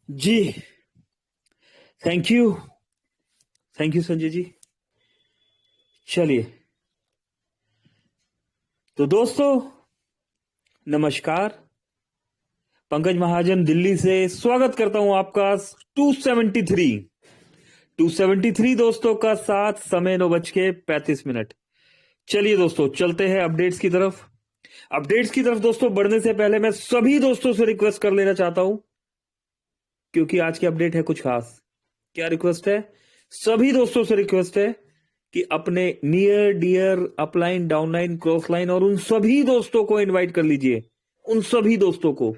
Ji. Thank you. Thank you Sanjay ji. चलिए, तो दोस्तों नमस्कार। पंकज महाजन दिल्ली से स्वागत करता हूं आपका 273 273 दोस्तों का साथ। समय 9:35। चलिए दोस्तों, चलते हैं अपडेट्स की तरफ दोस्तों। बढ़ने से पहले मैं सभी दोस्तों से रिक्वेस्ट कर लेना चाहता हूं, क्योंकि आज की अपडेट है कुछ खास। क्या रिक्वेस्ट है? सभी दोस्तों से रिक्वेस्ट है कि अपने near dear upline downline cross line और उन सभी दोस्तों को इनवाइट कर लीजिए। उन सभी दोस्तों को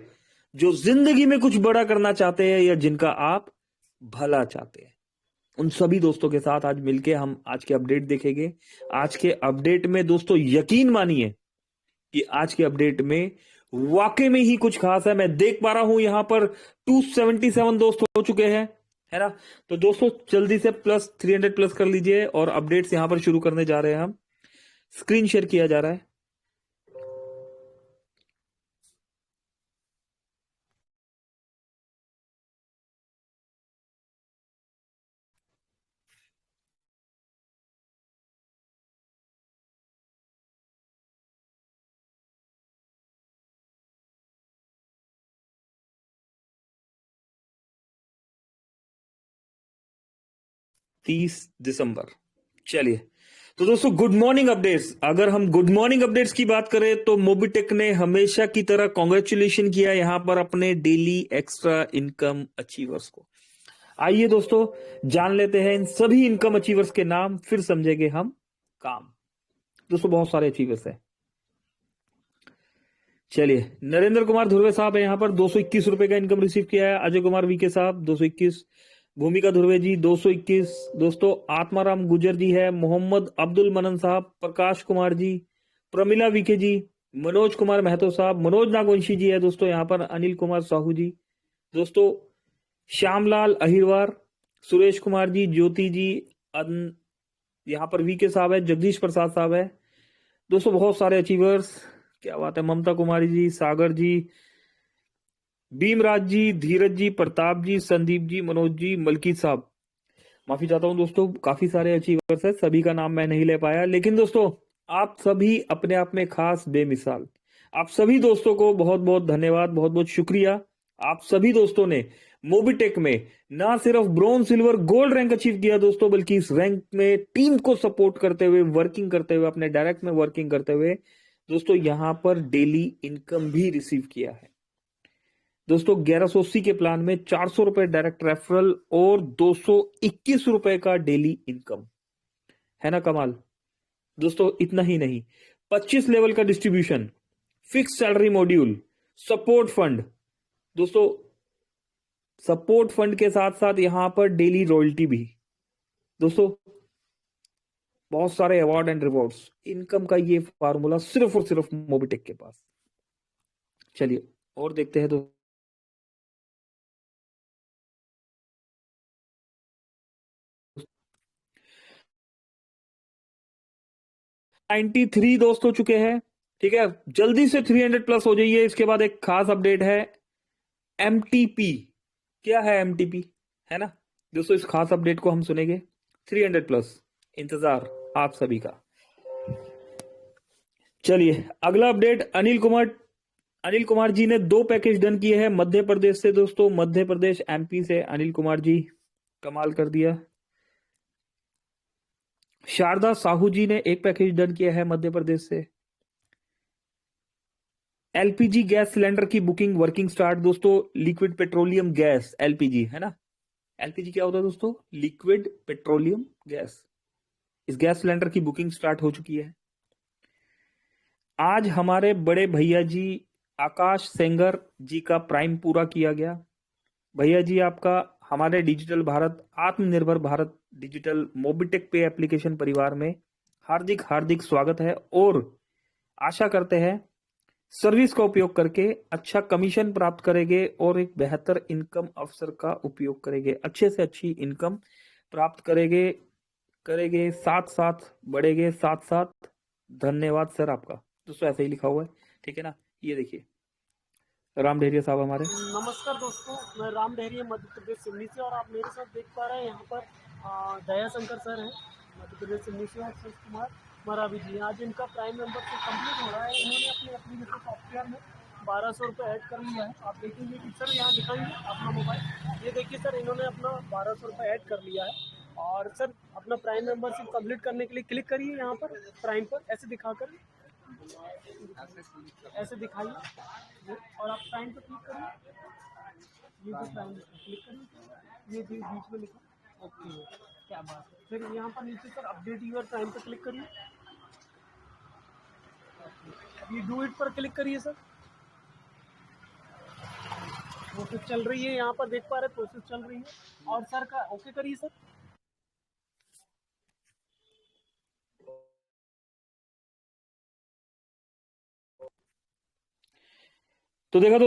जो जिंदगी में कुछ बड़ा करना चाहते हैं या जिनका आप भला चाहते हैं, उन सभी दोस्तों के साथ आज मिलके हम आज के अपडेट देखेंगे। आज के अपडेट में दोस्तों यकीन मानिए कि आज के अपडेट में वाकई में ही कुछ खास है। मैं देख पा रहा हूं यहां पर 277 दोस्त हो चुके हैं, है ना। तो दोस्तों जल्दी से प्लस 300 प्लस कर लीजिए और अपडेट्स यहां पर शुरू करने जा रहे हैं हम। स्क्रीन शेयर किया जा रहा है। तीस दिसंबर। चलिए, तो दोस्तों गुड मॉर्निंग अपडेट्स। अगर हम गुड मॉर्निंग अपडेट्स की बात करें तो मोबिटेक ने हमेशा की तरह कॉन्ग्रेचुलेशन किया यहां पर अपने डेली एक्स्ट्रा इनकम अचीवर्स को। आइए दोस्तों जान लेते हैं इन सभी इनकम अचीवर्स के नाम, फिर समझेंगे हम काम। दोस्तों बहुत सारे अचीवर्स हैं। चलिए, नरेंद्र कुमार धुर्वे साहब है यहां पर, 221 रुपए का इनकम रिसीव किया है। अजय कुमार वीके साहब 221। भूमिका धुर्वे जी 221। दोस्तों आत्माराम गुजर जी है। मोहम्मद अब्दुल मनन साहब, प्रकाश कुमार जी, प्रमिला वीके जी, मनोज कुमार महतो साहब, मनोज नागवंशी जी है दोस्तों यहां पर, अनिल कुमार साहू जी, दोस्तों श्यामलाल अहिरवार, सुरेश कुमार जी, ज्योति जी, यहां पर वीके साहब है, जगदीश प्रसाद साहब है। दोस्तों बहुत सारे अचीवर्स, क्या बात है। ममता कुमारी जी, सागर जी, भीमराज जी, धीरज जी, प्रताप जी, संदीप जी, मनोज जी, मलकीत साहब। माफी चाहता हूं दोस्तों, काफी सारे अचीवर्स है, सभी का नाम मैं नहीं ले पाया। लेकिन दोस्तों आप सभी अपने आप में खास, बेमिसाल। आप सभी दोस्तों को बहुत बहुत धन्यवाद, बहुत बहुत शुक्रिया। आप सभी दोस्तों ने मोबिटेक में ना सिर्फ bronze silver gold rank achieve किया दोस्तों, बल्कि इस रैंक में टीम को सपोर्ट करते हुए, वर्किंग करते हुए, अपने डायरेक्ट में वर्किंग करते हुए दोस्तों यहां पर डेली इनकम भी रिसीव किया है। दोस्तों 1180 के प्लान में 400 रुपए डायरेक्ट रेफरल और 221 रुपए का डेली इनकम, है ना कमाल। दोस्तों इतना ही नहीं, 25 लेवल का distribution, fix salary module, support fund. दोस्तों सपोर्ट फंड के साथ साथ यहां पर डेली रॉयल्टी भी। दोस्तों बहुत सारे अवार्ड एंड रिवॉर्ड्स, इनकम का ये फार्मूला सिर्फ और सिर्फ मोबिटेक के पास। चलिए और देखते हैं। 93 दोस्त हो चुके हैं, ठीक है। जल्दी से 300 प्लस हो जाइए। इसके बाद एक खास अपडेट है, एमटीपी। क्या है एमटीपी, है ना दोस्तों। इस खास अपडेट को हम सुनेंगे। 300 प्लस इंतजार आप सभी का। चलिए अगला अपडेट, अनिल कुमार जी ने 2 पैकेज डन किए हैं मध्य प्रदेश से दोस्तों। मध्य प्रदेश एमपी से अनिल कुमार जी कमाल कर दिया। शारदा साहू जी ने 1 पैकेज डन किया है मध्य प्रदेश से। एलपीजी गैस सिलेंडर की बुकिंग वर्किंग स्टार्ट दोस्तों। लिक्विड पेट्रोलियम गैस, एलपीजी, है ना। एलपीजी क्या होता है दोस्तों? Liquid petroleum gas. इस गैस सिलेंडर की बुकिंग स्टार्ट हो चुकी है। आज हमारे बड़े भैया जी आकाश सेंगर जी का प्राइम पूरा किया गया। भैया जी आपका हमारे डिजिटल भारत, आत्मनिर्भर भारत डिजिटल मोबिटेक पे एप्लीकेशन परिवार में हार्दिक हार्दिक स्वागत है। और आशा करते हैं सर्विस का उपयोग करके अच्छा कमीशन प्राप्त करेंगे और एक बेहतर इनकम अवसर का उपयोग करेंगे, अच्छे से अच्छी इनकम प्राप्त करेंगे करेंगे साथ साथ बढ़ेंगे, साथ साथ। धन्यवाद सर आपका। दोस्तों ऐसे ही लिखा हुआ है, ठीक है ना। ये देखिए राम डेरिया साहब हमारे। नमस्कार दोस्तों, मैं राम डहरिया मध्य प्रदेश सिवनी से, और आप मेरे साथ देख पा रहे हैं यहाँ पर दया शंकर सर हैं मध्य प्रदेश सिवनी से, और सुरेश कुमार मरावी जी। आज इनका प्राइम मेंबरशिप कंप्लीट हो रहा है। इन्होंने अपने एप्लीकेशन सॉफ्टवेयर में 1200 रुपये ऐड कर लिया है। आप देखेंगे कि सर यहाँ दिखाएंगे अपना मोबाइल, ये देखिए सर, इन्होंने अपना 1200 रुपये ऐड कर लिया है। और सर अपना प्राइम मेंबरशिप कंप्लीट करने के लिए क्लिक करिए यहाँ पर प्राइम पर, ऐसे दिखाकर, ऐसे दिखाइए और आप प्राइम पर क्लिक करिए। ये जो प्राइम क्लिक करिए, ये भी बीच में लिखा, ओके, क्या बात है। फिर यहाँ पर नीचे सर अपडेट यूर प्राइम पर क्लिक करिए, ये डू इट पर क्लिक करिए सर। प्रोसेस चल रही है, यहाँ पर देख पा रहे हैं प्रोसेस चल रही है। और सर का ओके करिए सर। तो देखा तो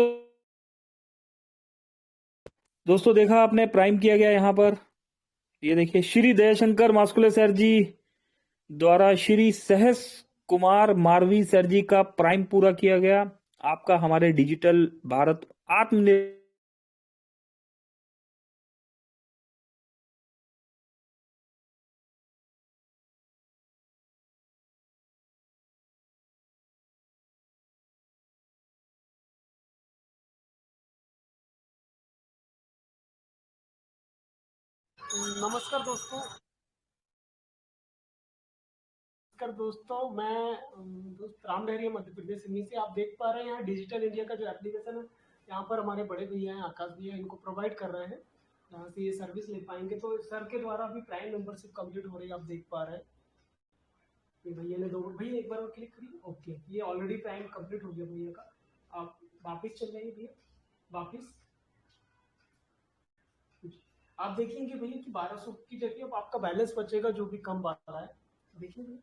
दोस्तों, देखा आपने, प्राइम किया गया यहाँ पर। ये देखिए, श्री दयाशंकर मास्कुले सर जी द्वारा श्री सहस कुमार मारवी सर जी का प्राइम पूरा किया गया। आपका हमारे डिजिटल भारत आत्मनिर्भर नमस्कार दोस्तों, मैं दोस्त राम डहरिया मध्य प्रदेश सिवनी से। आप देख पा रहे हैं यहाँ डिजिटल इंडिया का जो एप्लीकेशन है, यहाँ पर हमारे बड़े भैया हैं आकाश भैया, इनको प्रोवाइड कर रहे हैं, जहाँ से ये सर्विस ले पाएंगे। तो सर के द्वारा भी प्राइम मेंबरशिप कंप्लीट हो रही है, आप देख पा रहे हैं। ये भैया ने भैया एक बार और क्लिक करिए, ओके, ये ऑलरेडी प्राइम कंप्लीट हो गया भैया का। आप वापिस चल जाइए भैया, वापिस। आप देखेंगे भैया कि 1200 की जगह अब आपका बैलेंस बचेगा, जो भी कम आ रहा है, देखिए भैया,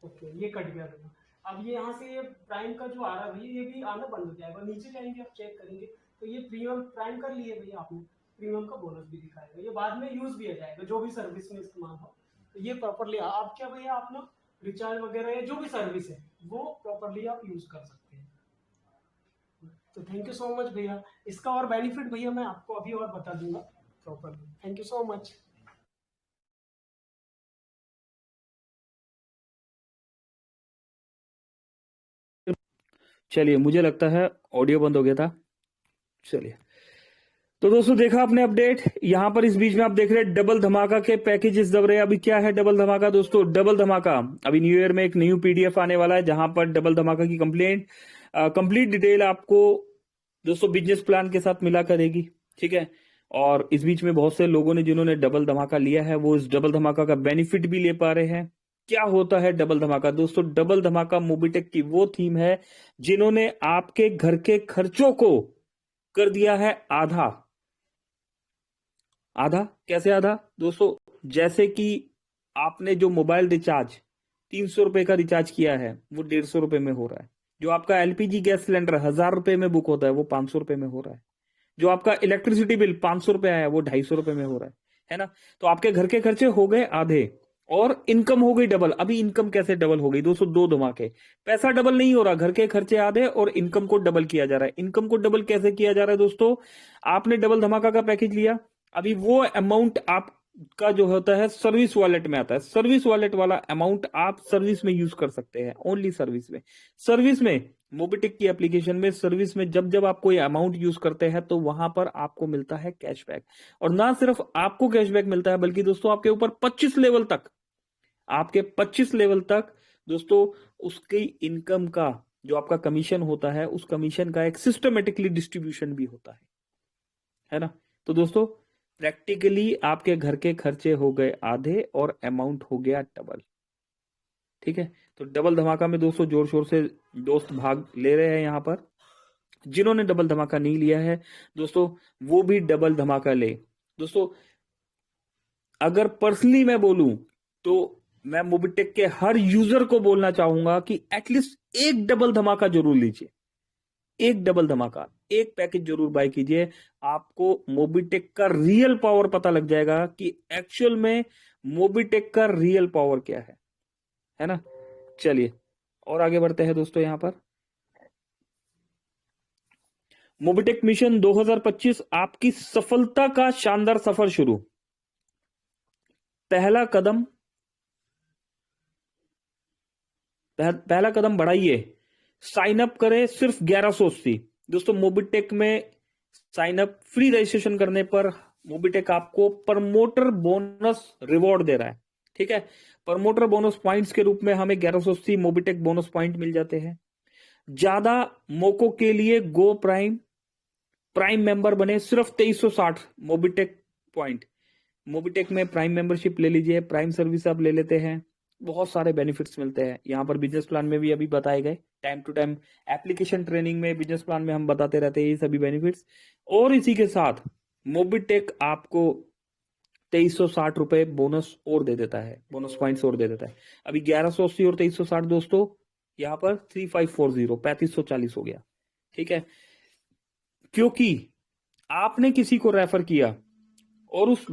ओके, ये कट गया भैया। अब ये यहाँ से ये प्राइम का जो आ रहा है भैया, ये भी आना बंद हो जाएगा। नीचे जाएंगे, आप चेक करेंगे तो ये प्रीमियम प्राइम कर लिए भैया आपने, प्रीमियम का बोनस भी दिखाएगा, ये बाद में यूज भी आ जाएगा, जो भी सर्विस में इस्तेमाल हो। तो ये प्रॉपरली आप क्या भैया, आप ना रिचार्ज वगैरह या जो भी सर्विस है वो प्रॉपरली आप यूज कर सकते हैं। तो थैंक यू सो मच भैया। इसका और बेनिफिट भैया मैं आपको अभी और बता दूंगा properly. Thank you so much. चलिए, मुझे लगता है ऑडियो बंद हो गया था। चलिए, तो दोस्तों, देखा आपने अपडेट। यहां पर इस बीच में आप देख रहे हैं डबल धमाका के पैकेजेस दब रहे हैं। अभी क्या है डबल धमाका दोस्तों? डबल धमाका अभी न्यू ईयर में एक न्यू पीडीएफ आने वाला है, जहां पर डबल धमाका की कंप्लीट डिटेल आपको दोस्तों बिजनेस प्लान के साथ मिला करेगी। ठीक है, और इस बीच में बहुत से लोगों ने जिन्होंने डबल धमाका लिया है, वो इस डबल धमाका का बेनिफिट भी ले पा रहे हैं। क्या होता है डबल धमाका दोस्तों? डबल धमाका मोबिटेक की वो थीम है जिन्होंने आपके घर के खर्चों को कर दिया है आधा। आधा कैसे आधा दोस्तों? जैसे कि आपने जो मोबाइल रिचार्ज 300 रुपए का रिचार्ज किया है, वो 150 रुपए में हो रहा है। जो आपका एलपीजी गैस सिलेंडर 1000 रुपए में बुक होता है, वो 500 रुपए में हो रहा है। जो आपका इलेक्ट्रिसिटी बिल 500 रुपए आया है, वो 250 रुपए में हो रहा है ना? तो आपके घर के खर्चे हो गए आधे, और इनकम हो गई डबल। अभी इनकम कैसे डबल हो गई दोस्तों? दो धमाके। पैसा डबल नहीं हो रहा, घर के खर्चे आधे और इनकम को डबल किया जा रहा है। इनकम को डबल कैसे किया जा रहा है दोस्तों? आपने डबल धमाका का पैकेज लिया, अभी वो अमाउंट आपका जो होता है सर्विस वॉलेट में आता है। सर्विस वॉलेट वाला अमाउंट आप सर्विस में यूज कर सकते हैं, ओनली सर्विस में। सर्विस में मोबिटेक की एप्लीकेशन में सर्विस में जब जब आप कोई अमाउंट यूज करते हैं, तो वहां पर आपको मिलता है कैशबैक। और ना सिर्फ आपको कैशबैक मिलता है, बल्कि दोस्तों आपके ऊपर 25 लेवल तक, आपके 25 लेवल तक दोस्तों उसकी इनकम का जो आपका कमीशन होता है, उस कमीशन का एक सिस्टमेटिकली डिस्ट्रीब्यूशन भी होता है ना? तो दोस्तों, प्रैक्टिकली आपके घर के खर्चे हो गए आधे और अमाउंट हो गया डबल। ठीक है, तो डबल धमाका में दोस्तों जोर शोर से दोस्त भाग ले रहे हैं यहाँ पर। जिन्होंने डबल धमाका नहीं लिया है दोस्तों, वो भी डबल धमाका ले। दोस्तों, अगर पर्सनली मैं बोलूं, तो मैं मोबिटेक के हर यूजर को बोलना चाहूंगा कि एटलीस्ट एक डबल धमाका जरूर लीजिए। एक डबल धमाका, एक पैकेज जरूर बाय कीजिए। आपको मोबिटेक का रियल पावर पता लग जाएगा कि एक्चुअल में मोबिटेक का रियल पावर क्या है ना? चलिए, और आगे बढ़ते हैं दोस्तों। यहां पर मोबिटेक मिशन 2025 आपकी सफलता का शानदार सफर शुरू। पहला कदम बढ़ाइए, साइन अप करें सिर्फ 1180। दोस्तों मोबिटेक में साइन अप फ्री रजिस्ट्रेशन करने पर मोबिटेक आपको प्रमोटर बोनस रिवॉर्ड दे रहा है। ठीक है, प्रमोटर बोनस पॉइंट्स के रूप में हमें 1180 मोबिटेक बोनस पॉइंट मिल जाते हैं। ज्यादा मौकों के लिए गो प्राइम मेंबर बने, सिर्फ 2360 मोबिटेक पॉइंट। मोबिटेक में प्राइम मेंबरशिप ले लीजिए, प्राइम सर्विस आप ले लेते हैं, बहुत सारे बेनिफिट्स मिलते हैं। यहाँ पर बिजनेस प्लान में भी अभी बताए गए, time to time application training में, बिजनेस प्लान में हम बताते रहते हैं ये सभी बेनिफिट्स। और इसी के साथ मोबिटेक आपको 2360 रुपए बोनस और दे देता है, बोनस पॉइंट्स और दे देता है। अभी 1180 और 2360 दोस्तों यहाँ पर 3540 3540 हो गया। ठीक है, क्योंकि आपने किसी को रेफर किया और उस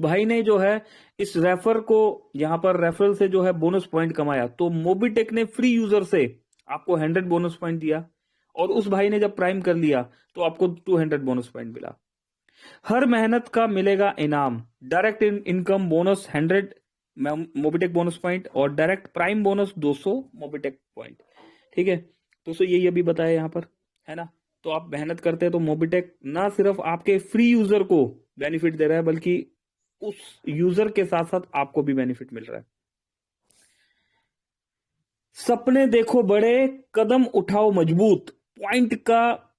भाई ने जो है इस रेफर को यहां पर रेफरल से जो है बोनस पॉइंट कमाया, तो मोबिटेक ने फ्री यूजर से आपको 100 बोनस पॉइंट दिया, और उस भाई ने जब प्राइम कर लिया तो आपको 200 बोनस पॉइंट मिला। हर मेहनत का मिलेगा इनाम, direct income bonus 100 Mobitech bonus point और direct prime bonus 200 Mobitech point. ठीक है दोस्तों, यही अभी बताया यहाँ पर, है ना। तो आप मेहनत करते हैं तो मोबिटेक ना सिर्फ आपके फ्री यूजर को बेनिफिट दे रहा है, बल्कि उस यूजर के साथ साथ आपको भी बेनिफिट मिल रहा है। सपने देखो बड़े, कदम उठाओ मजबूत, पॉइंट का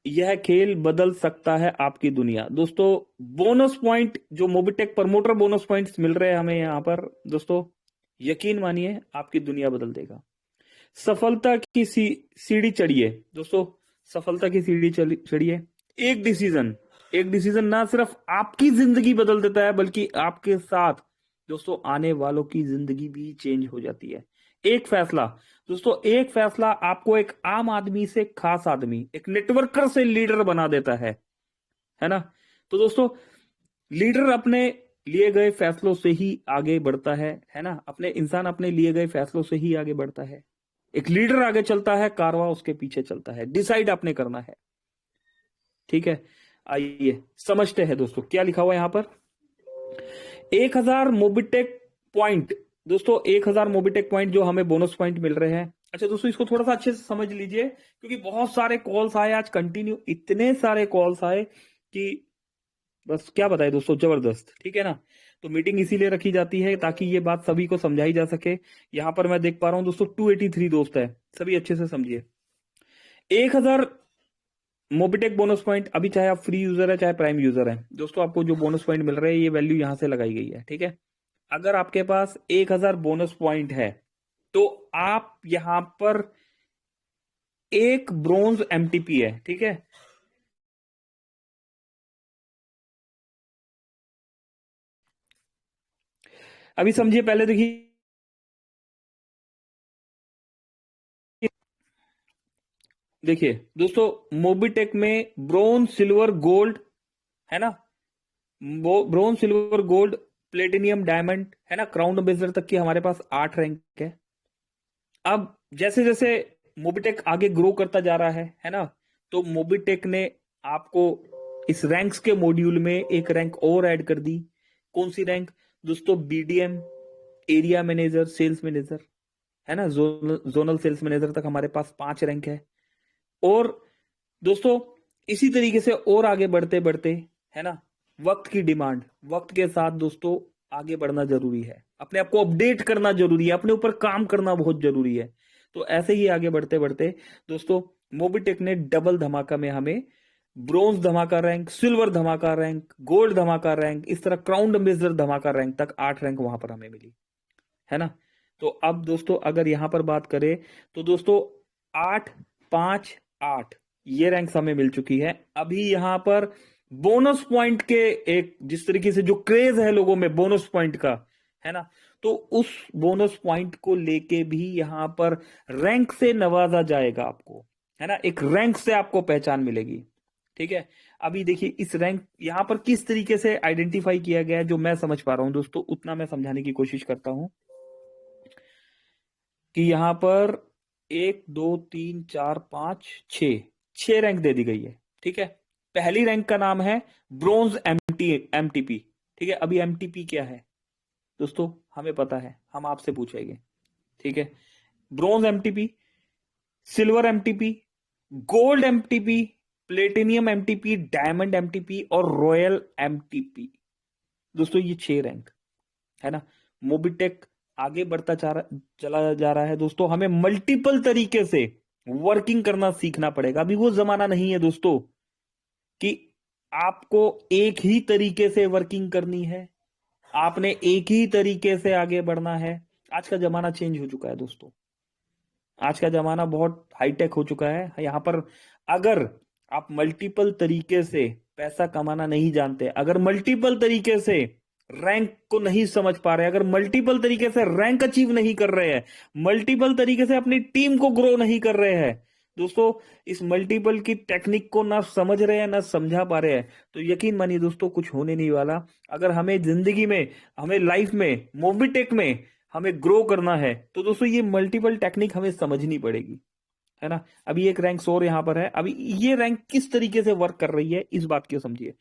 यह खेल बदल सकता है आपकी दुनिया। दोस्तों बोनस पॉइंट जो मोबिटेक प्रमोटर बोनस पॉइंट्स मिल रहे हैं हमें यहां पर, दोस्तों यकीन मानिए आपकी दुनिया बदल देगा। सफलता की सीढ़ी चढ़िए दोस्तों, सफलता की सीढ़ी चढ़िए। एक डिसीजन ना सिर्फ आपकी जिंदगी बदल देता है, बल्कि आपके साथ दोस्तों आने वालों की जिंदगी भी चेंज हो जाती है। एक फैसला आपको एक आम आदमी से खास आदमी, एक नेटवर्कर से लीडर बना देता है ना। तो दोस्तों लीडर अपने लिए गए फैसलों से ही आगे बढ़ता है ना। इंसान अपने लिए गए फैसलों से ही आगे बढ़ता है। एक लीडर आगे चलता है, कारवां उसके पीछे चलता है। डिसाइड आपने करना है। ठीक है, आइए समझते हैं दोस्तों क्या लिखा हुआ यहां पर। 1000 मोबिटेक पॉइंट, दोस्तों 1000 मोबिटेक पॉइंट जो हमें बोनस पॉइंट मिल रहे हैं। अच्छा दोस्तों, इसको थोड़ा सा अच्छे से समझ लीजिए, क्योंकि बहुत सारे कॉल्स आए आज कंटिन्यू, इतने सारे कॉल्स आए कि बस क्या बताए दोस्तों, जबरदस्त। ठीक है ना, तो मीटिंग इसीलिए रखी जाती है ताकि ये बात सभी को समझाई जा सके। यहां पर मैं देख पा रहा हूं दोस्तों 283 दोस्त है, सभी अच्छे से समझिए। 1000 मोबिटेक बोनस पॉइंट, अभी चाहे आप फ्री यूजर है चाहे प्राइम यूजर है दोस्तों, आपको जो बोनस पॉइंट मिल रहे हैं ये वैल्यू यहां से लगाई गई है। ठीक है, अगर आपके पास 1000 बोनस पॉइंट है तो आप यहां पर एक ब्रोंज एमटीपी है। ठीक है, अभी समझिए, पहले देखिए दोस्तों, मोबिटेक में ब्रोंज सिल्वर गोल्ड है ना, bronze silver gold platinum diamond है ना, क्राउन एम्बेसडर तक की हमारे पास 8 रैंक है। अब जैसे जैसे मोबिटेक आगे ग्रो करता जा रहा है ना, तो मोबिटेक ने आपको इस रैंक्स के मॉड्यूल में एक रैंक और ऐड कर दी। कौन सी रैंक दोस्तों? BDM, area manager, sales manager है ना, जोनल सेल्स मैनेजर तक हमारे पास 5 रैंक है। और दोस्तों इसी तरीके से और आगे बढ़ते बढ़ते है ना, वक्त की डिमांड, वक्त के साथ दोस्तों आगे बढ़ना जरूरी है, अपने आप को अपडेट करना जरूरी है, अपने ऊपर काम करना बहुत जरूरी है। तो ऐसे ही आगे बढ़ते बढ़ते दोस्तों मोबिटेक ने डबल धमाका में हमें ब्रोंज धमाका रैंक, सिल्वर धमाका रैंक, गोल्ड धमाका रैंक, इस तरह क्राउन एम्बेसडर धमाका रैंक तक 8 रैंक वहां पर हमें मिली है ना। तो अब दोस्तों अगर यहां पर बात करें तो दोस्तों 8, 5, 8 ये रैंक हमें मिल चुकी है। अभी यहां पर बोनस पॉइंट के एक जिस तरीके से जो क्रेज है लोगों में बोनस पॉइंट का है ना, तो उस बोनस पॉइंट को लेके भी यहां पर रैंक से नवाजा जाएगा आपको, है ना, एक रैंक से आपको पहचान मिलेगी। ठीक है, अभी देखिए इस रैंक यहां पर किस तरीके से आइडेंटिफाई किया गया है, जो मैं समझ पा रहा हूं दोस्तों उतना मैं समझाने की कोशिश करता हूं कि यहां पर 1, 2, 3, 4, 5, 6 6 रैंक दे दी गई है। ठीक है, पहली रैंक का नाम है ब्रोंज एमटीपी। ठीक है, अभी एमटीपी क्या है दोस्तों, हमें पता है, हम आपसे पूछेंगे। ठीक है, bronze MTP, silver MTP, gold MTP, platinum MTP, diamond MTP और रॉयल एमटीपी। दोस्तों ये 6 रैंक है ना। मोबिटेक आगे बढ़ता चला जा रहा है दोस्तों। हमें मल्टीपल तरीके से वर्किंग करना सीखना पड़ेगा। अभी वो जमाना नहीं है दोस्तों कि आपको एक ही तरीके से वर्किंग करनी है, आपने एक ही तरीके से आगे बढ़ना है। आज का जमाना चेंज हो चुका है दोस्तों। आज का जमाना बहुत हाईटेक हो चुका है। यहां पर अगर आप मल्टीपल तरीके से पैसा कमाना नहीं जानते, अगर मल्टीपल तरीके से रैंक को नहीं समझ पा रहे, अगर मल्टीपल तरीके से रैंक अचीव नहीं कर रहे हैं, मल्टीपल तरीके से अपनी टीम को ग्रो नहीं कर रहे हैं दोस्तों, इस मल्टीपल की टेक्निक को ना समझ रहे हैं ना समझा पा रहे हैं, तो यकीन मानिए दोस्तों कुछ होने नहीं वाला। अगर हमें जिंदगी में, हमें लाइफ में, मोबिटेक में हमें ग्रो करना है तो दोस्तों ये मल्टीपल टेक्निक हमें समझनी पड़ेगी, है ना। अभी एक रैंक और यहां पर है। अभी ये रैंक किस तरीके से वर्क कर रही है इस बात को समझिए।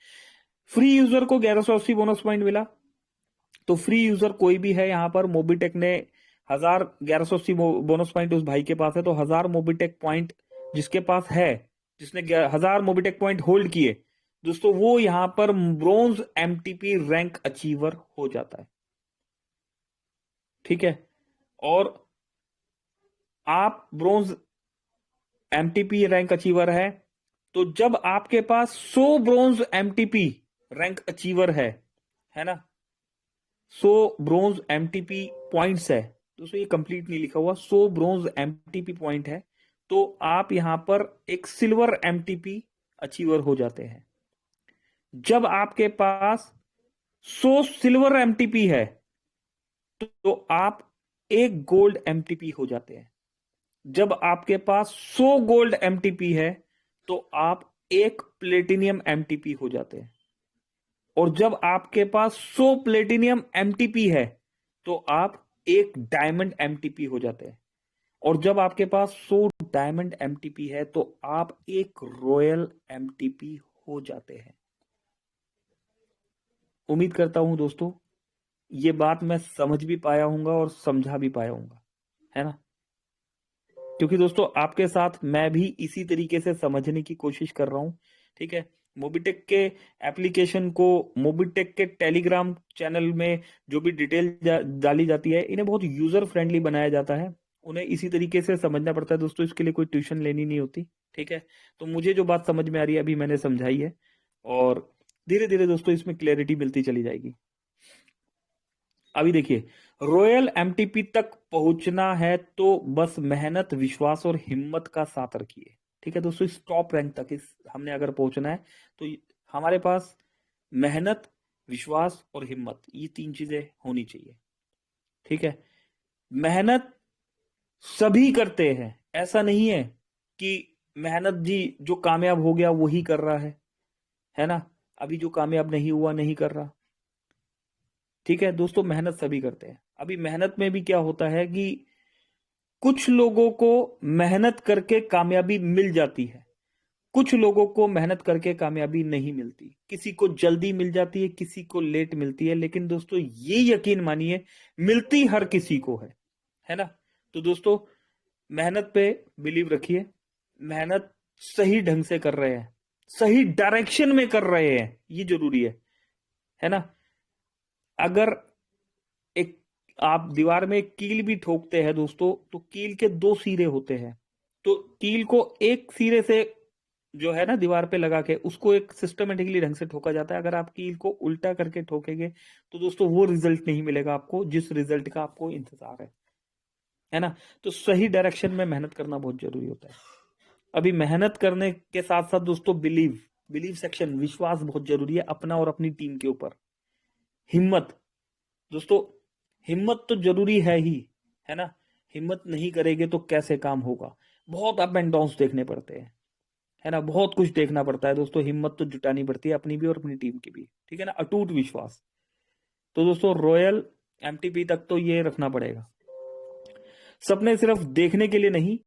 फ्री यूजर को 1180 बोनस पॉइंट मिला। तो फ्री यूजर कोई भी है यहां पर, मोबिटेक ने 1180 बोनस पॉइंट उस भाई के पास है, तो 1000 मोबिटेक पॉइंट जिसके पास है, जिसने 1000 मोबिटेक पॉइंट होल्ड किए दोस्तों, वो यहां पर ब्रोंज एमटीपी रैंक अचीवर हो जाता है। ठीक है, और आप ब्रोंज एमटीपी रैंक अचीवर है, तो जब आपके पास 100 ब्रोंज एमटीपी रैंक अचीवर है ना, 100 ब्रोंज एमटीपी पॉइंट्स है दोस्तों, ये कंप्लीट नहीं लिखा हुआ, 100 ब्रोंज एमटीपी पॉइंट है, तो आप यहां पर एक सिल्वर एमटीपी अचीवर हो जाते हैं। जब आपके पास 100 सिल्वर एमटीपी है तो आप एक गोल्ड एमटीपी हो जाते हैं। जब आपके पास 100 गोल्ड एमटीपी है तो आप एक प्लेटिनियम एमटीपी हो जाते हैं। और जब आपके पास 100 प्लेटिनियम एमटीपी है तो आप एक डायमंड एमटीपी हो जाते हैं। और जब आपके पास 100 डायमंड एमटीपी है तो आप एक रॉयल एमटीपी हो जाते हैं। उम्मीद करता हूं दोस्तों ये बात मैं समझ भी पाया हूंगा और समझा भी पाया हूंगा, है ना। क्योंकि दोस्तों आपके साथ मैं भी इसी तरीके से समझने की कोशिश कर रहा हूं। ठीक है, मोबिटेक के एप्लीकेशन को, मोबिटेक के टेलीग्राम चैनल में जो भी डिटेल डाली जाती है, इन्हें बहुत यूजर फ्रेंडली बनाया जाता है। उन्हें इसी तरीके से समझना पड़ता है दोस्तों, इसके लिए कोई ट्यूशन लेनी नहीं होती। ठीक है, तो मुझे जो बात समझ में आ रही है अभी मैंने समझाई है, और धीरे धीरे दोस्तों इसमें क्लैरिटी मिलती चली जाएगी। अभी देखिए, रॉयल एमटीपी तक पहुंचना है तो बस मेहनत, विश्वास और हिम्मत का साथ रखिए। ठीक है दोस्तों, इस टॉप रैंक तक हमने अगर पहुंचना है तो हमारे पास मेहनत, विश्वास और हिम्मत, ये 3 चीजें होनी चाहिए। ठीक है, मेहनत सभी करते हैं, ऐसा नहीं है कि मेहनत जी जो कामयाब हो गया वही कर रहा है ना। अभी जो कामयाब नहीं हुआ नहीं कर रहा। ठीक है दोस्तों, मेहनत सभी करते हैं। अभी मेहनत में भी क्या होता है कि कुछ लोगों को मेहनत करके कामयाबी मिल जाती है, कुछ लोगों को मेहनत करके कामयाबी नहीं मिलती। किसी को जल्दी मिल जाती है, किसी को लेट मिलती है, लेकिन दोस्तों ये यकीन मानिए मिलती हर किसी को है ना। तो दोस्तों मेहनत पे बिलीव रखिए, मेहनत सही ढंग से कर रहे हैं, सही डायरेक्शन में कर रहे हैं, ये जरूरी है ना। अगर एक आप दीवार में एक कील भी ठोकते हैं दोस्तों, तो कील के 2 सिरे होते हैं, तो कील को एक सिरे से जो है ना दीवार पे लगा के उसको एक सिस्टमेटिकली ढंग से ठोका जाता है। अगर आप कील को उल्टा करके ठोकेंगे तो दोस्तों वो रिजल्ट नहीं मिलेगा आपको जिस रिजल्ट का आपको इंतजार है ना। तो सही डायरेक्शन में मेहनत करना बहुत जरूरी होता है। अभी मेहनत करने के साथ साथ दोस्तों बिलीव सेक्शन, विश्वास बहुत जरूरी है अपना और अपनी टीम के ऊपर। हिम्मत दोस्तों, हिम्मत तो जरूरी है ना। हिम्मत नहीं करेंगे तो कैसे काम होगा। बहुत अप एंड डाउन्स देखने पड़ते हैं, है ना, बहुत कुछ देखना पड़ता है दोस्तों। हिम्मत तो जुटानी पड़ती है अपनी भी और अपनी टीम की भी, ठीक है ना, अटूट विश्वास। तो दोस्तों रॉयल एमटीपी तक तो ये रखना पड़ेगा। सपने सिर्फ देखने के लिए नहीं,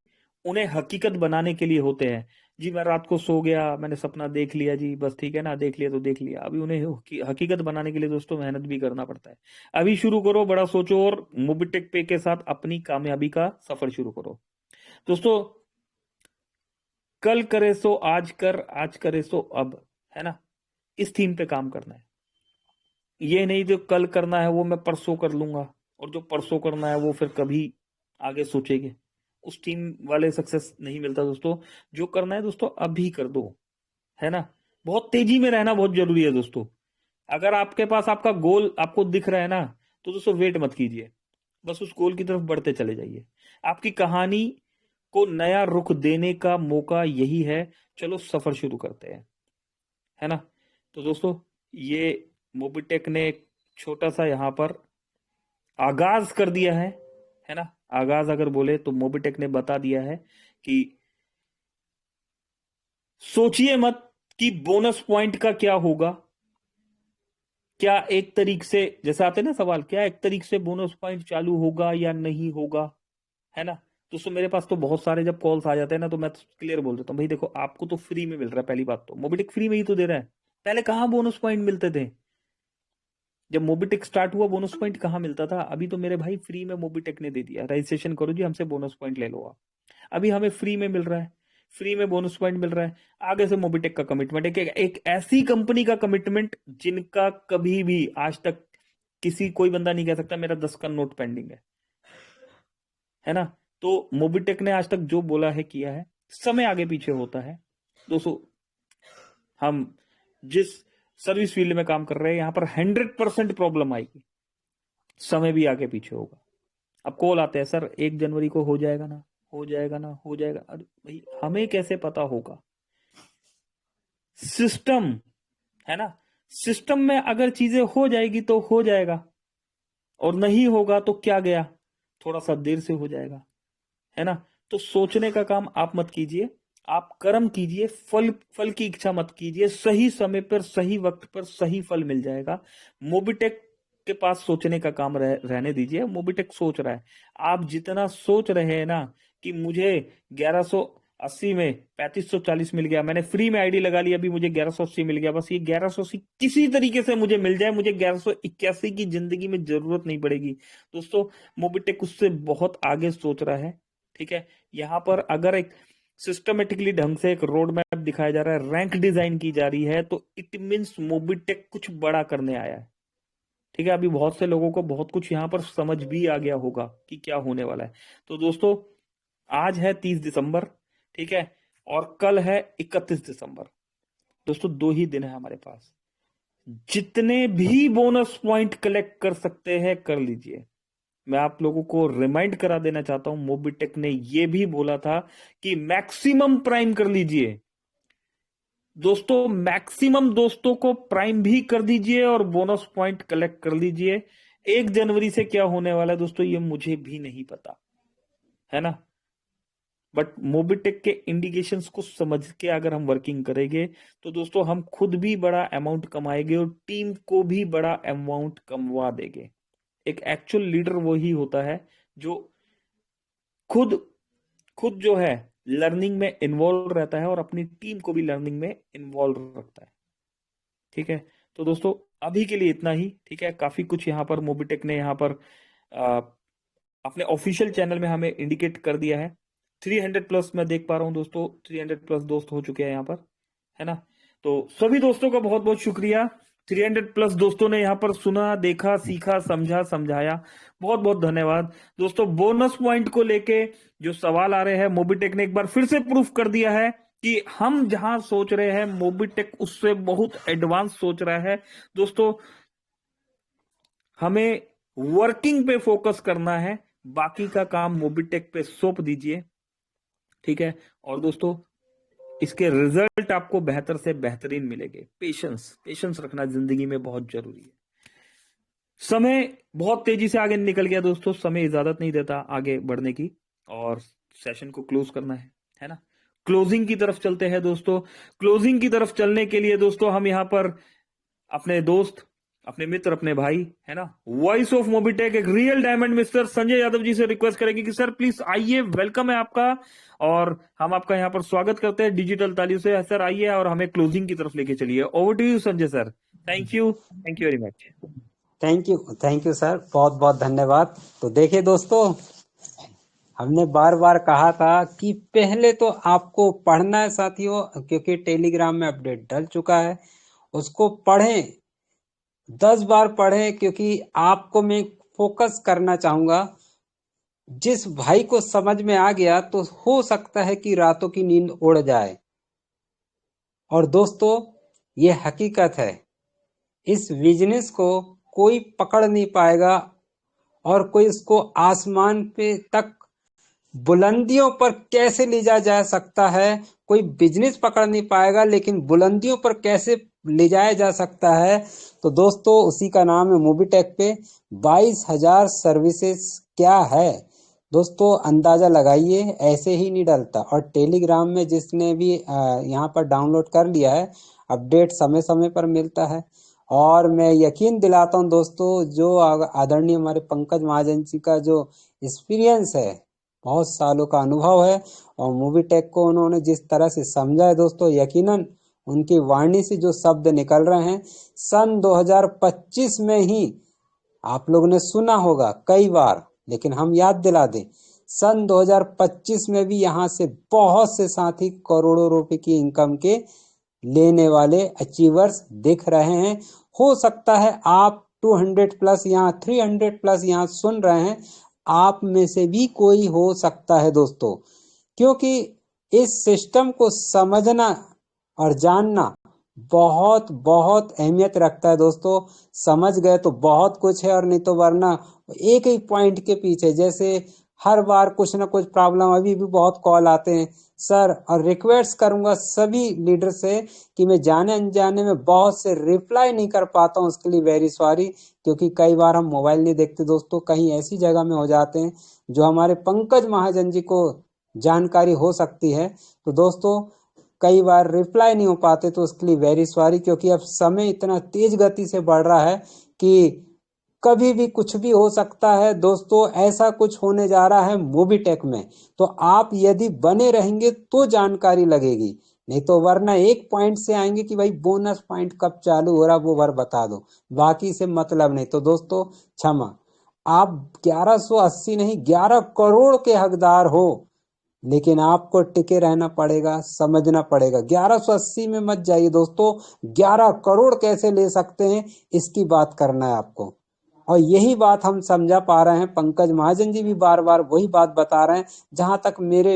उन्हें हकीकत बनाने के लिए होते हैं। जी मैं रात को सो गया, मैंने सपना देख लिया जी, बस ठीक है ना, देख लिया तो देख लिया। अभी उन्हें हकीकत बनाने के लिए दोस्तों मेहनत भी करना पड़ता है। अभी शुरू करो, बड़ा सोचो और मोबिटेक पे के साथ अपनी कामयाबी का सफर शुरू करो दोस्तों। कल करे सो आज कर, आज करे सो अब, है ना, इस थीम पे काम करना है। ये नहीं जो कल करना है वो मैं परसों कर लूंगा, और जो परसों करना है वो फिर कभी आगे सोचेंगे। उस टीम वाले सक्सेस नहीं मिलता दोस्तों। जो करना है दोस्तों अभी कर दो, है ना। बहुत तेजी में रहना बहुत जरूरी है दोस्तों। अगर आपके पास आपका गोल आपको दिख रहा है ना, तो दोस्तों वेट मत कीजिए, बस उस गोल की तरफ बढ़ते चले जाइए। आपकी कहानी को नया रुख देने का मौका यही है। चलो सफर शुरू करते हैं, है ना। तो दोस्तों ये मोबिटेक ने एक छोटा सा यहाँ पर आगाज कर दिया है ना। आगाज अगर बोले तो मोबिटेक ने बता दिया है कि सोचिए मत कि बोनस पॉइंट का क्या होगा। क्या एक तरीक से, जैसे आते हैं ना सवाल, क्या एक तरीक से बोनस पॉइंट चालू होगा या नहीं होगा, है ना। दोस्तों मेरे पास तो बहुत सारे जब कॉल्स आ जाते हैं ना, तो मैं तो क्लियर बोल देता हूँ, भाई देखो आपको तो फ्री में मिल रहा है। पहली बात तो मोबिटेक फ्री में ही तो दे रहा है। पहले कहाँ बोनस पॉइंट मिलते थे? जब मोबिटेक स्टार्ट हुआ बोनस पॉइंट कहाँ मिलता था? अभी तो मेरे भाई फ्री में मोबिटेक ने दे दिया, रजिस्ट्रेशन करो जी, हमसे बोनस पॉइंट ले लो आप। अभी हमें फ्री में मिल रहा है, फ्री में बोनस पॉइंट मिल रहा है। आगे से मोबिटेक का कमिटमेंट है कि एक ऐसी कंपनी का कमिटमेंट जिनका कभी भी आज तक किसी कोई बंदा नहीं कह सकता मेरा 10 का नोट पेंडिंग है ना। तो मोबिटेक ने आज तक जो बोला है किया है। समय आगे पीछे होता है दोस्तों। हम जिस सर्विस फील्ड में काम कर रहे हैं यहां पर 100% प्रॉब्लम आएगी, समय भी आगे पीछे होगा। अब कॉल आते हैं, सर 1 जनवरी को हो जाएगा ना, हो जाएगा ना, हो जाएगा। अरे भाई हमें कैसे पता होगा? सिस्टम, है ना, सिस्टम में अगर चीजें हो जाएगी तो हो जाएगा, और नहीं होगा तो क्या गया, थोड़ा सा देर से हो जाएगा, है ना। तो सोचने का काम आप मत कीजिए, आप कर्म कीजिए। फल फल की इच्छा मत कीजिए। सही समय पर सही वक्त पर सही फल मिल जाएगा। मोबिटेक के पास सोचने का काम रहने दीजिए। मोबिटेक सोच रहा है। आप जितना सोच रहे हैं ना कि मुझे 1180 में 3540 मिल गया, मैंने फ्री में आईडी लगा लिया, अभी मुझे 1180 मिल गया, बस ये 1180 किसी तरीके से मुझे मिल जाए, मुझे 1181 की जिंदगी में जरूरत नहीं पड़ेगी दोस्तों। मोबिटेक उससे बहुत आगे सोच रहा है, ठीक है। यहां पर अगर एक सिस्टमेटिकली ढंग से एक रोड मैप दिखाया जा रहा है, रैंक डिजाइन की जा रही है, तो इट मींस मोबिटेक कुछ बड़ा करने आया है, ठीक है। अभी बहुत से लोगों को बहुत कुछ यहां पर समझ भी आ गया होगा कि क्या होने वाला है। तो दोस्तों आज है 30 दिसंबर, ठीक है, और कल है 31 दिसंबर। दोस्तों 2 ही दिन है हमारे पास। जितने भी बोनस पॉइंट कलेक्ट कर सकते हैं कर लीजिए। मैं आप लोगों को रिमाइंड करा देना चाहता हूं, मोबिटेक ने यह भी बोला था कि मैक्सिमम प्राइम कर लीजिए दोस्तों। मैक्सिमम दोस्तों को प्राइम भी कर दीजिए और बोनस पॉइंट कलेक्ट कर लीजिए। 1 जनवरी से क्या होने वाला है दोस्तों ये मुझे भी नहीं पता, है ना। बट मोबिटेक के इंडिकेशंस को समझ के अगर हम वर्किंग करेंगे तो दोस्तों हम खुद भी बड़ा अमाउंट कमाएंगे और टीम को भी बड़ा अमाउंट कमवा देंगे। एक एक्चुअल लीडर वही होता है जो खुद खुद जो है लर्निंग में इन्वॉल्व रहता है और अपनी टीम को भी लर्निंग में इन्वॉल्व रखता है, ठीक है। तो दोस्तों अभी के लिए इतना ही, ठीक है। काफी कुछ यहाँ पर मोबिटेक ने यहाँ पर अपने ऑफिशियल चैनल में हमें इंडिकेट कर दिया है। 300 प्लस मैं देख पा रहा हूँ दोस्तों, 300 प्लस दोस्त हो चुके हैं यहाँ पर, है ना। तो सभी दोस्तों का बहुत बहुत शुक्रिया। 300 प्लस दोस्तों ने यहाँ पर सुना, देखा, सीखा, समझा, समझाया, बहुत बहुत धन्यवाद दोस्तों। बोनस पॉइंट को लेके जो सवाल आ रहे हैं, मोबिटेक ने एक बार फिर से प्रूफ कर दिया है कि हम जहां सोच रहे हैं मोबिटेक उससे बहुत एडवांस सोच रहा है दोस्तों। हमें वर्किंग पे फोकस करना है, बाकी का काम मोबिटेक पे सौंप दीजिए, ठीक है। और दोस्तों इसके रिजल्ट आपको बेहतर से बेहतरीन मिलेंगे। पेशेंस रखना जिंदगी में बहुत जरूरी है। समय बहुत तेजी से आगे निकल गया दोस्तों, समय इजाजत नहीं देता आगे बढ़ने की, और सेशन को क्लोज करना है ना। क्लोजिंग की तरफ चलते हैं दोस्तों। क्लोजिंग की तरफ चलने के लिए दोस्तों हम यहां पर अपने दोस्त अपने मित्र, अपने भाई, है ना, वॉइस ऑफ मोबिटेक, एक real diamond mister Sanjay Yadav ji से रिक्वेस्ट करेंगे कि सर प्लीज आइए, वेलकम है आपका, और हम आपका यहाँ पर स्वागत करते हैं डिजिटल तालियों से। सर आइए और हमें क्लोजिंग की तरफ लेके चलिए। Over to you Sanjay sir. Thank you very much. Thank you sir, बहुत बहुत धन्यवाद। तो देखिए दोस्तों, हमने बार बार कहा था कि पहले तो आपको पढ़ना है साथियों, क्योंकि टेलीग्राम में अपडेट डल चुका है। उसको पढ़ें, 10 बार पढ़ें, क्योंकि आपको मैं फोकस करना चाहूंगा। जिस भाई को समझ में आ गया तो हो सकता है कि रातों की नींद उड़ जाए। और दोस्तों, ये हकीकत है, इस बिजनेस को कोई पकड़ नहीं पाएगा और कोई इसको आसमान पे तक, बुलंदियों पर कैसे ले जा सकता है। कोई बिजनेस पकड़ नहीं पाएगा, लेकिन बुलंदियों पर कैसे ले जाया जा सकता है। तो दोस्तों, उसी का नाम है मोबिटेक पे 22,000 सर्विसेज। क्या है दोस्तों, अंदाजा लगाइए, ऐसे ही नहीं डलता। और टेलीग्राम में जिसने भी यहाँ पर डाउनलोड कर लिया है, अपडेट समय समय पर मिलता है। और मैं यकीन दिलाता हूँ दोस्तों, जो आदरणीय हमारे पंकज महाजन जी का जो एक्सपीरियंस है, बहुत सालों का अनुभव है, और मोबिटेक को उन्होंने जिस तरह से समझा है दोस्तों, यकीनन उनकी वाणी से जो शब्द निकल रहे हैं, सन 2025 में ही, आप लोगों ने सुना होगा कई बार, लेकिन हम याद दिला दें, सन 2025 में भी यहाँ से बहुत से साथी करोड़ों रुपए की इनकम के लेने वाले अचीवर्स दिख रहे हैं। हो सकता है आप 200 प्लस यहाँ 300 प्लस यहाँ सुन रहे हैं, आप में से भी कोई हो सकता है दोस्तों। क्योंकि इस सिस्टम को समझना और जानना बहुत बहुत अहमियत रखता है दोस्तों। समझ गए तो बहुत कुछ है, और नहीं तो वरना एक ही पॉइंट के पीछे, जैसे हर बार कुछ ना कुछ प्रॉब्लम, अभी भी बहुत कॉल आते हैं सर, और रिक्वेस्ट करूंगा सभी लीडर से कि मैं जाने अनजाने में बहुत से रिप्लाई नहीं कर पाता हूं, उसके लिए वेरी सॉरी। क्योंकि कई बार हम मोबाइल नहीं देखते दोस्तों, कहीं ऐसी जगह में हो जाते हैं जो हमारे पंकज महाजन जी को जानकारी हो सकती है। तो दोस्तों, कई बार रिप्लाई नहीं हो पाते, तो उसके लिए वेरी सॉरी। क्योंकि अब समय इतना तेज गति से बढ़ रहा है कि कभी भी कुछ भी हो सकता है दोस्तों। ऐसा कुछ होने जा रहा है मोबिटेक में, तो आप यदि बने रहेंगे तो जानकारी लगेगी, नहीं तो वरना एक पॉइंट से आएंगे कि भाई बोनस पॉइंट कब चालू हो रहा वो भर बता दो, बाकी से मतलब नहीं। तो दोस्तों क्षमा, आप 1180 नहीं 11 करोड़ के हकदार हो, लेकिन आपको टिके रहना पड़ेगा, समझना पड़ेगा। 1180 में मत जाइए दोस्तों, 11 करोड़ कैसे ले सकते हैं, इसकी बात करना है आपको। और यही बात हम समझा पा रहे हैं, पंकज महाजन जी भी बार बार वही बात बता रहे हैं। जहां तक मेरे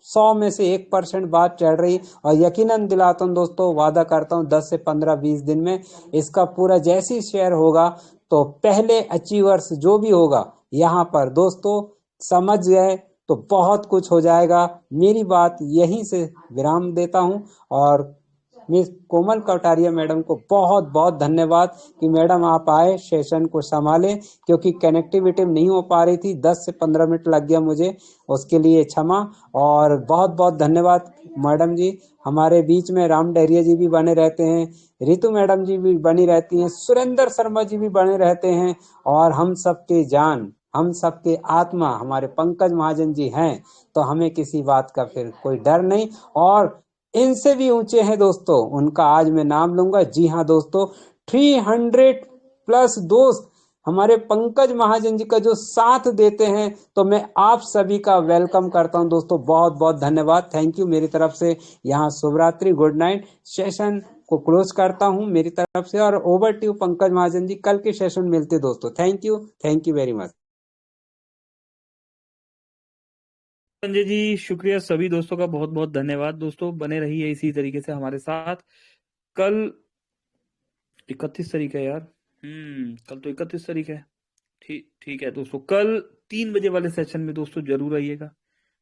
100 में से 1% बात चल रही, और यकीनन दिलाता हूँ दोस्तों, वादा करता हूँ 10 से 15-20 दिन में इसका पूरा जैसी शेयर होगा, तो पहले अचीवर्स जो भी होगा यहाँ पर दोस्तों, समझ गए तो बहुत कुछ हो जाएगा। मेरी बात यहीं से विराम देता हूँ, और मिस कोमल कटारिया मैडम को बहुत बहुत धन्यवाद कि मैडम आप आए, सेशन को संभाले, क्योंकि कनेक्टिविटी नहीं हो पा रही थी। 10 से 15 मिनट लग गया मुझे, उसके लिए क्षमा। और बहुत बहुत धन्यवाद मैडम जी। हमारे बीच में राम डहरिया जी भी बने रहते हैं, रितु मैडम जी भी बनी रहती हैं, सुरेंद्र शर्मा जी भी बने रहते हैं, और हम सबके जान, हम सबके आत्मा हमारे पंकज महाजन जी हैं। तो हमें किसी बात का फिर कोई डर नहीं, और इनसे भी ऊंचे हैं दोस्तों, उनका आज मैं नाम लूंगा। जी हाँ दोस्तों, 300 प्लस दोस्त हमारे पंकज महाजन जी का जो साथ देते हैं, तो मैं आप सभी का वेलकम करता हूं दोस्तों। बहुत बहुत धन्यवाद, थैंक यू मेरी तरफ से। यहाँ शुभ रात्रि, गुड नाइट। सेशन को क्लोज करता हूं मेरी तरफ से, और ओवर टू पंकज महाजन जी। कल के सेशन मिलते दोस्तों। Thank you very much. Sanjay ji शुक्रिया, सभी दोस्तों का बहुत बहुत धन्यवाद। दोस्तों बने रहिए इसी तरीके से हमारे साथ। कल 31 तारीख है यार, कल तो 31 तारीख है। ठीक ठीक है दोस्तों, कल 3 बजे वाले सेशन में दोस्तों जरूर आइएगा।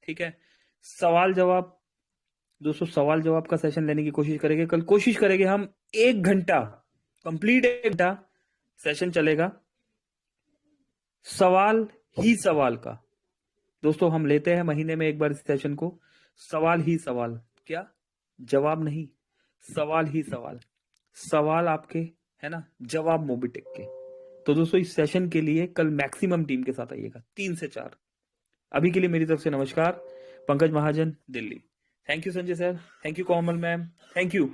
ठीक है, सवाल जवाब दोस्तों, सवाल जवाब का सेशन लेने की कोशिश करेंगे। कल कोशिश करेंगे हम 1 घंटा, कंप्लीट 1 घंटा सेशन चलेगा, सवाल ही सवाल का। दोस्तों हम लेते हैं महीने में एक बार इस सेशन को, सवाल ही सवाल, क्या जवाब नहीं, सवाल ही सवाल। सवाल आपके, है ना, जवाब मोबिटेक के। तो दोस्तों इस सेशन के लिए कल मैक्सिमम टीम के साथ आइएगा, 3 से 4। अभी के लिए मेरी तरफ से नमस्कार। Pankaj Mahajan, Delhi. Thank you Sanjay sir, thank you Komal ma'am, thank you